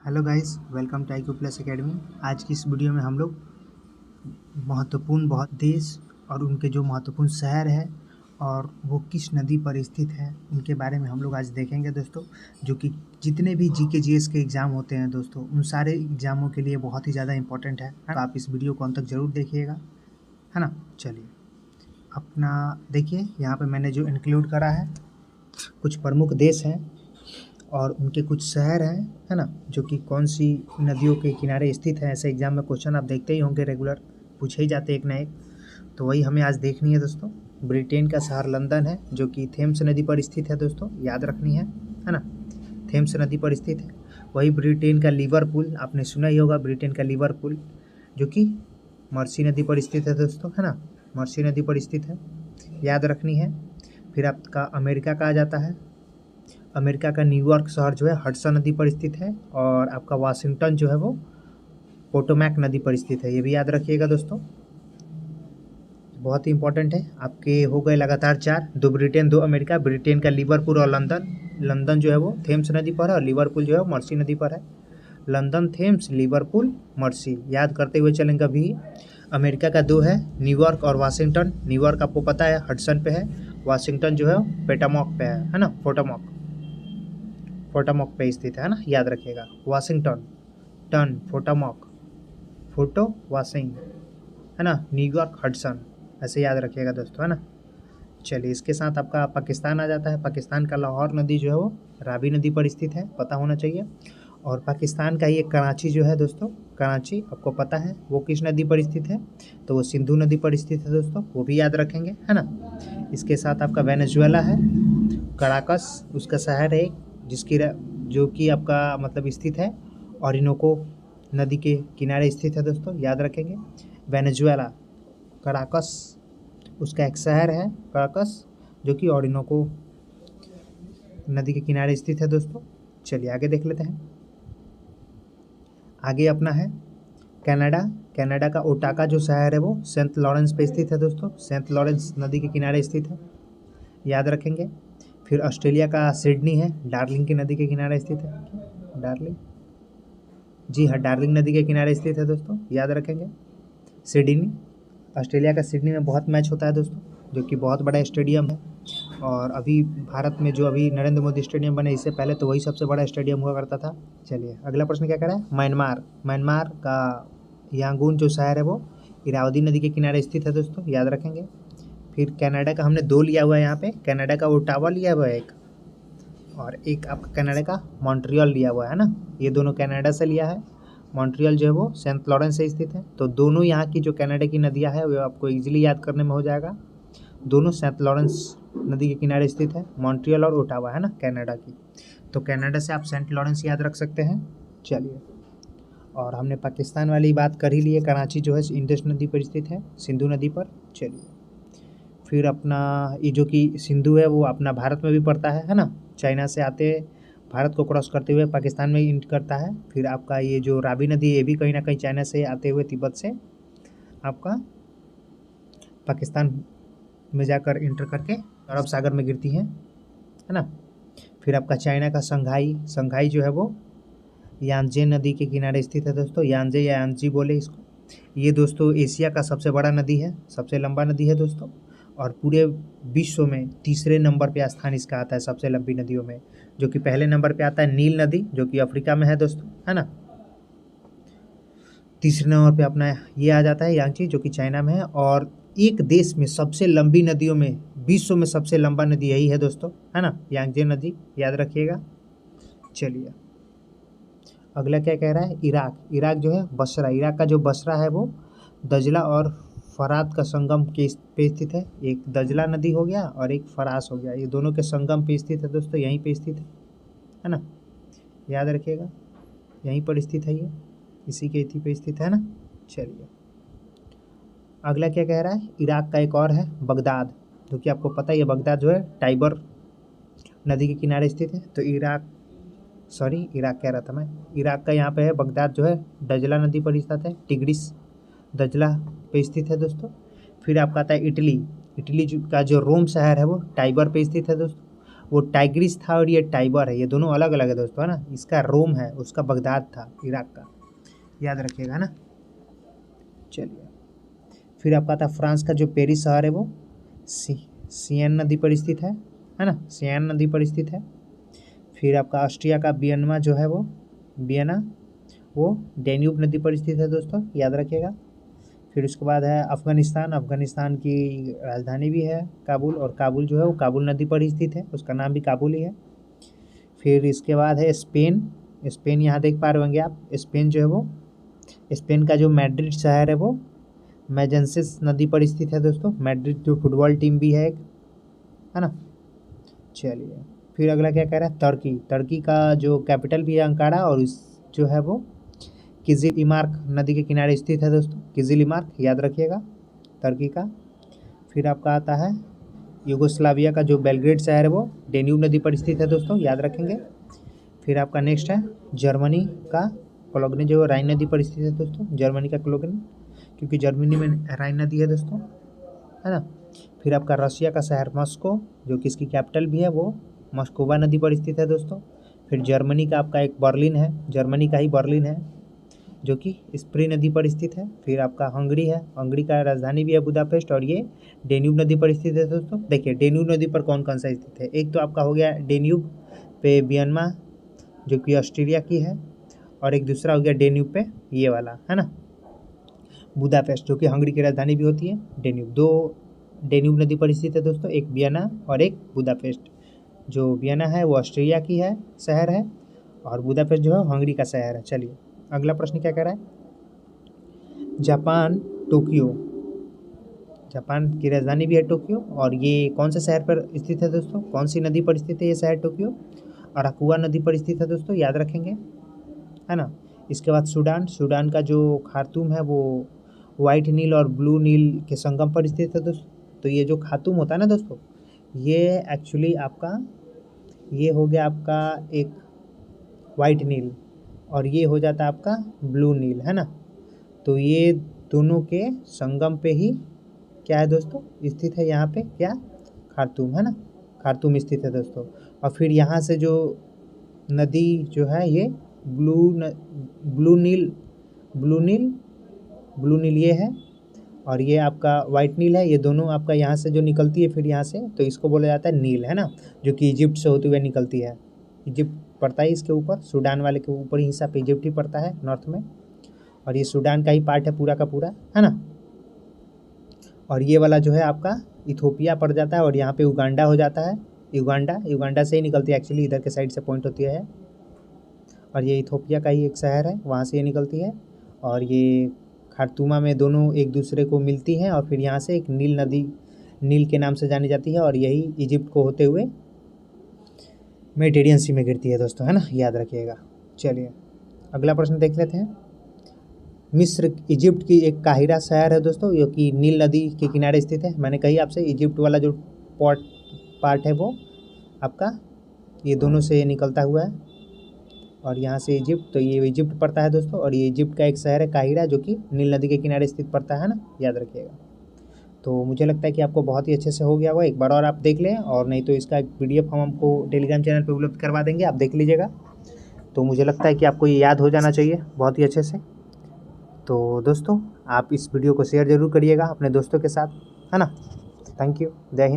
Hello guys, welcome to IQ plus academy. आज की इस वीडियो में हम लोग महत्वपूर्ण बहुत देश और उनके जो महत्वपूर्ण शहर है और वो किस नदी पर स्थित है उनके बारे में हम लोग आज देखेंगे दोस्तों। जो कि जितने भी GK GS के एग्ज़ाम होते हैं दोस्तों, उन सारे एग्ज़ामों के लिए बहुत ही ज़्यादा इंपॉर्टेंट है। तो आप इस वीडियो को अंत तक ज़रूर देखिएगा, है ना। चलिए अपना देखिए, यहाँ पे मैंने जो इंक्लूड करा है कुछ प्रमुख देश हैं और उनके कुछ शहर हैं, है ना, जो कि कौन सी नदियों के किनारे स्थित है। ऐसे एग्जाम में क्वेश्चन आप देखते ही होंगे, रेगुलर पूछे ही जाते एक ना एक। तो वही हमें आज देखनी है दोस्तों। ब्रिटेन का शहर लंदन है, जो कि थेम्स नदी पर स्थित है दोस्तों, याद रखनी है ना। थेम्स नदी पर स्थित है। वही ब्रिटेन का लिवरपूल, आपने सुना ही होगा, ब्रिटेन का लिवरपूल जो कि मर्सी नदी पर स्थित है दोस्तों, है ना। मर्सी नदी पर स्थित है, याद रखनी है। फिर आपका अमेरिका का आ जाता है। अमेरिका का न्यूयॉर्क शहर जो है हडसन नदी पर स्थित है, और आपका वाशिंगटन जो है वो पोटोमैक नदी पर स्थित है। ये भी याद रखिएगा दोस्तों, बहुत ही इंपॉर्टेंट है। आपके हो गए लगातार 4, 2 ब्रिटेन 2 अमेरिका। ब्रिटेन का लिवरपूल और लंदन। लंदन जो है वो थेम्स नदी पर है और लिवरपूल जो है मर्सी नदी पर है। लंदन, थेम्स, लिवरपूल, मर्सी, याद करते हुए चलेंगे अभी। अमेरिका का 2 है, न्यूयॉर्क और वाशिंगटन। न्यूयॉर्क आपको पता है हडसन पे है, वाशिंगटन जो है पोटोमैक पे है ना। पोटोमैक पे स्थित है ना, याद रखिएगा। वाशिंगटन टन, फोटो वाशिंग, है ना। न्यूयॉर्क हडसन, ऐसे याद रखिएगा दोस्तों, है ना। चलिए इसके साथ आपका पाकिस्तान आ जाता है। पाकिस्तान का लाहौर नदी जो है वो रावी नदी पर स्थित है, पता होना चाहिए। और पाकिस्तान का ये कराची जो है दोस्तों, कराची आपको पता है वो किस नदी पर स्थित है, तो वो सिंधु नदी पर स्थित है दोस्तों, वो भी याद रखेंगे, है ना। इसके साथ आपका वेनेजुएला है, कराकस उसका शहर है जिसकी जो कि आपका मतलब स्थित है ओरिनोको नदी के किनारे स्थित है दोस्तों, याद रखेंगे। वेनेजुएला, कराकस उसका एक शहर है कराकस, जो कि ओरिनोको नदी के किनारे स्थित है दोस्तों। चलिए आगे देख लेते हैं। आगे अपना है कनाडा। कनाडा का ओटाका जो शहर है वो सेंट लॉरेंस पे स्थित है दोस्तों, सेंट लॉरेंस नदी के किनारे स्थित है, याद रखेंगे। फिर ऑस्ट्रेलिया का सिडनी है, डार्लिंग की नदी के किनारे स्थित है। डार्लिंग, जी हाँ, डार्लिंग नदी के किनारे स्थित है दोस्तों, याद रखेंगे। सिडनी, ऑस्ट्रेलिया का सिडनी में बहुत मैच होता है दोस्तों, जो कि बहुत बड़ा स्टेडियम है। और अभी भारत में जो अभी नरेंद्र मोदी स्टेडियम बने, इससे पहले तो वही सबसे बड़ा स्टेडियम हुआ करता था। चलिए अगला प्रश्न क्या कह रहा है। म्यांमार, म्यांमार का यांगून जो शहर है वो इरावदी नदी के किनारे स्थित है दोस्तों, याद रखेंगे। फिर कनाडा का हमने 2 लिया हुआ है यहाँ पे, कनाडा का ओटावा लिया हुआ है एक, और एक आपका कनाडा का मॉन्ट्रियल लिया हुआ है ना। ये दोनों कनाडा से लिया है। मॉन्ट्रियल जो है वो सेंट लॉरेंस से स्थित है। तो दोनों यहाँ की जो कनाडा की नदियाँ है वो आपको इजीली याद करने में हो जाएगा। दोनों सेंट लॉरेंस नदी के किनारे स्थित है, मॉन्ट्रियल और ओटावा, है ना, कनाडा की। तो कनाडा से आप सेंट लॉरेंस याद रख सकते हैं। चलिए, और हमने पाकिस्तान वाली बात कर ही ली है। कराची जो है इंडस नदी पर स्थित है, सिंधु नदी पर। चलिए फिर अपना ये जो कि सिंधु है वो अपना भारत में भी पड़ता है ना। चाइना से आते भारत को क्रॉस करते हुए पाकिस्तान में इंट करता है। फिर आपका ये जो रावी नदी है ये भी कहीं ना कहीं चाइना से आते हुए तिब्बत से आपका पाकिस्तान में जाकर इंटर करके अरब सागर में गिरती है ना। फिर आपका चाइना का संघाई, संघाई जो है वो यांजे नदी के किनारे स्थित है दोस्तों, यांजे या यांजी बोले इसको। ये दोस्तों एशिया का सबसे बड़ा नदी है, सबसे लंबा नदी है दोस्तों, और पूरे विश्व में तीसरे नंबर पे स्थान इसका आता है सबसे लंबी नदियों में। जो कि पहले नंबर पे आता है नील नदी, जो कि अफ्रीका में है दोस्तों, है ना। तीसरे नंबर पे अपना ये आ जाता है यांची, जो कि चाइना में है। और एक देश में सबसे लंबी नदियों में, विश्व में सबसे लंबा नदी यही है दोस्तों, है ना, यांजे नदी, याद रखिएगा। चलिए अगला क्या कह रहा है। इराक, इराक जो है बसरा, इराक का जो बसरा है वो दजला और फरात का संगम के पे स्थित है। एक दजला नदी हो गया और एक फरास हो गया, ये दोनों के संगम पे स्थित है दोस्तों, यहीं पे स्थित है ना, याद रखिएगा। यहीं पर स्थित है ये, इसी के इसी पे स्थित है ना। चलिए अगला क्या कह रहा है। इराक का एक और है बगदाद, जो कि आपको पता ही है बगदाद जो है टाइबर नदी के किनारे स्थित है। तो इराक कह रहा था मैं, इराक का यहाँ पे है बगदाद जो है दजला नदी पर स्थित है, टिग्रिस दजला पे स्थित है दोस्तों। फिर आपका आता है इटली, इटली का जो रोम शहर है वो टाइबर पे स्थित है दोस्तों। वो टाइग्रिस था और ये टाइबर है, ये दोनों अलग अलग है दोस्तों, है ना। इसका रोम है, उसका बगदाद था इराक का, याद रखिएगा ना। चलिए, फिर आपका था फ्रांस का जो पेरिस शहर है वो सियन नदी पर स्थित है ना, सियन नदी पर स्थित है। फिर आपका ऑस्ट्रिया का वियना जो है वो वियना, वो डेन्यूब नदी पर स्थित है दोस्तों, याद रखिएगा। फिर उसके बाद है अफ़गानिस्तान, अफ़गानिस्तान की राजधानी भी है काबुल, और काबुल जो है वो काबुल नदी पर स्थित है, उसका नाम भी काबुल ही है। फिर इसके बाद है स्पेन, स्पेन यहाँ देख पा रहे होंगे आप, स्पेन जो है वो, स्पेन का जो मैड्रिड शहर है वो मैजेंसिस नदी पर स्थित है दोस्तों, मैड्रिड जो फुटबॉल टीम भी है एक, है ना। चलिए, फिर अगला क्या कह रहा है, तुर्की, तुर्की का जो कैपिटल भी है अंकारा, और इस जो है वो किजिल इमार्क नदी के किनारे स्थित है दोस्तों, किजिल इमार्क, याद रखिएगा, तुर्की का। फिर आपका आता है यूगोस्लाविया का जो बेलग्रेड शहर है वो डेन्यूब नदी पर स्थित है दोस्तों, याद रखेंगे। फिर आपका नेक्स्ट है जर्मनी का कोलोगनी, जो राइन नदी पर स्थित है दोस्तों, जर्मनी का कोलोगनी, क्योंकि जर्मनी में राइन नदी है दोस्तों, है ना। फिर आपका रशिया का शहर मॉस्को, जो कि इसकी कैपिटल भी है, वो मॉस्कोवा नदी पर स्थित है दोस्तों। फिर जर्मनी का आपका एक बर्लिन है, जर्मनी का ही बर्लिन है, जो कि स्प्री नदी पर स्थित है। फिर आपका हंगरी है, हंगरी का राजधानी भी है बुदापेस्ट, और ये डेन्यूब नदी पर स्थित है दोस्तों। देखिए डेन्यूब नदी पर कौन कौन सा स्थित है, एक तो आपका हो गया डेन्यूब पे वियना जो कि ऑस्ट्रिया की है, और एक दूसरा हो गया डेन्यूब पे ये वाला, है ना, बुदापेस्ट, जो कि हंगरी की राजधानी भी होती है। डेन्यूब, दो डेन्यूब नदी पर स्थित है दोस्तों, एक वियना और एक बुदापेस्ट। जो वियना है वो ऑस्ट्रिया की है, शहर है, और बुदापेस्ट जो है हंगरी का शहर है। चलिए, अगला प्रश्न क्या कह रहा है, जापान टोक्यो, जापान की राजधानी भी है टोक्यो, और ये कौन से शहर पर स्थित है दोस्तों, कौन सी नदी पर स्थित है ये शहर टोक्यो, अराकुआ नदी पर स्थित है दोस्तों, याद रखेंगे, है ना। इसके बाद सूडान, सूडान का जो खार्तूम है वो वाइट नील और ब्लू नील के संगम पर स्थित है दोस्तों। तो ये जो खार्तूम होता है ना दोस्तों, ये एक्चुअली आपका ये हो गया आपका एक वाइट नील, और ये हो जाता है आपका ब्लू नील, है ना। तो ये दोनों के संगम पे ही क्या है दोस्तों, स्थित है यहाँ पे क्या, खार्तूम, है ना, खार्तूम स्थित है दोस्तों। और फिर यहाँ से जो नदी जो है ये ब्लू नील ये है, और ये आपका वाइट नील है, ये दोनों आपका यहाँ से जो निकलती है फिर यहाँ से, तो इसको बोला जाता है नील, है ना, जो कि इजिप्ट से होते हुए निकलती है। इजिप्ट पड़ता है इसके ऊपर, सूडान वाले के ऊपर ही हिस्सा पे इजिप्ट ही पड़ता है नॉर्थ में, और ये सूडान का ही पार्ट है पूरा का पूरा, है ना। और ये वाला जो है आपका इथोपिया पड़ जाता है, और यहाँ पे उगांडा हो जाता है, युगांडा से ही निकलती है एक्चुअली, इधर के साइड से पॉइंट होती है, और ये इथोपिया का ही एक शहर है, वहाँ से ये निकलती है। और ये खार्तूमा में दोनों एक दूसरे को मिलती हैं, और फिर यहाँ से एक नील नदी, नील के नाम से जानी जाती है, और यही इजिप्ट को होते हुए मेडिटेरियन सी में गिरती है दोस्तों, है ना, याद रखिएगा। चलिए, अगला प्रश्न देख लेते हैं। मिस्र, इजिप्ट की एक काहिरा शहर है दोस्तों, जो कि नील नदी के किनारे स्थित है। मैंने कही आपसे इजिप्ट वाला जो पार्ट है वो आपका ये दोनों से निकलता हुआ है, और यहाँ से इजिप्ट, तो ये इजिप्ट पड़ता है दोस्तों, और ये इजिप्ट का एक शहर है काहिरा, जो कि नील नदी के किनारे स्थित पड़ता है ना, याद रखिएगा। तो मुझे लगता है कि आपको बहुत ही अच्छे से हो गया होगा, एक बार और आप देख लें, और नहीं तो इसका एक PDF हम आपको टेलीग्राम चैनल पर उपलब्ध करवा देंगे, आप देख लीजिएगा। तो मुझे लगता है कि आपको ये याद हो जाना चाहिए बहुत ही अच्छे से। तो दोस्तों, आप इस वीडियो को शेयर ज़रूर करिएगा अपने दोस्तों के साथ, है ना। थैंक यू, जय हिंद।